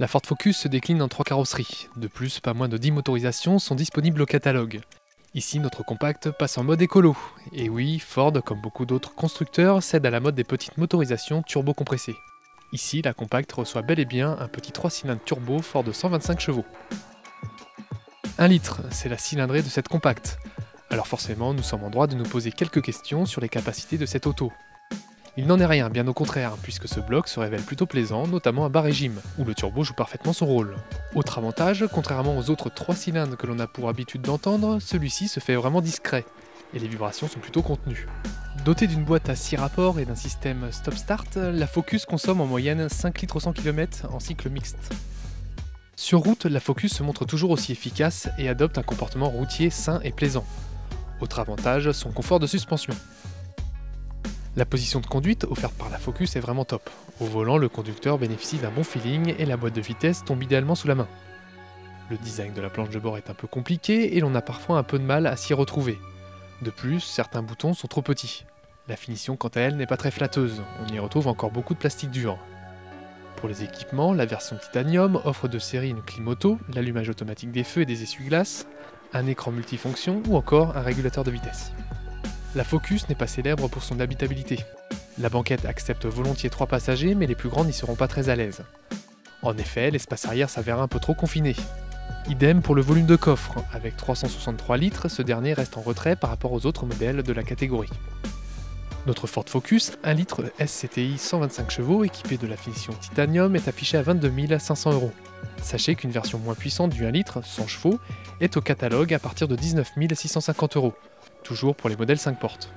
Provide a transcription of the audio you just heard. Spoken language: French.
La Ford Focus se décline en 3 carrosseries. De plus, pas moins de 10 motorisations sont disponibles au catalogue. Ici, notre compact passe en mode écolo. Et oui, Ford, comme beaucoup d'autres constructeurs, cède à la mode des petites motorisations turbo-compressées. Ici, la compact reçoit bel et bien un petit 3 cylindres turbo fort de 125 chevaux. 1 litre, c'est la cylindrée de cette compacte. Alors forcément, nous sommes en droit de nous poser quelques questions sur les capacités de cette auto. Il n'en est rien, bien au contraire, puisque ce bloc se révèle plutôt plaisant, notamment à bas régime, où le turbo joue parfaitement son rôle. Autre avantage, contrairement aux autres 3 cylindres que l'on a pour habitude d'entendre, celui-ci se fait vraiment discret, et les vibrations sont plutôt contenues. Dotée d'une boîte à 6 rapports et d'un système stop-start, la Focus consomme en moyenne 5 litres au 100 km en cycle mixte. Sur route, la Focus se montre toujours aussi efficace et adopte un comportement routier sain et plaisant. Autre avantage, son confort de suspension. La position de conduite offerte par la Focus est vraiment top. Au volant, le conducteur bénéficie d'un bon feeling et la boîte de vitesse tombe idéalement sous la main. Le design de la planche de bord est un peu compliqué et l'on a parfois un peu de mal à s'y retrouver. De plus, certains boutons sont trop petits. La finition quant à elle n'est pas très flatteuse, on y retrouve encore beaucoup de plastique dur. Pour les équipements, la version Titanium offre de série une clim auto, l'allumage automatique des feux et des essuie-glaces, un écran multifonction ou encore un régulateur de vitesse. La Focus n'est pas célèbre pour son habitabilité. La banquette accepte volontiers 3 passagers, mais les plus grands n'y seront pas très à l'aise. En effet, l'espace arrière s'avère un peu trop confiné. Idem pour le volume de coffre, avec 363 litres, ce dernier reste en retrait par rapport aux autres modèles de la catégorie. Notre Ford Focus 1 litre SCTI 125 chevaux équipé de la finition Titanium est affiché à 22 500 €. Sachez qu'une version moins puissante du 1 litre 100 chevaux est au catalogue à partir de 19 650 €, toujours pour les modèles 5 portes.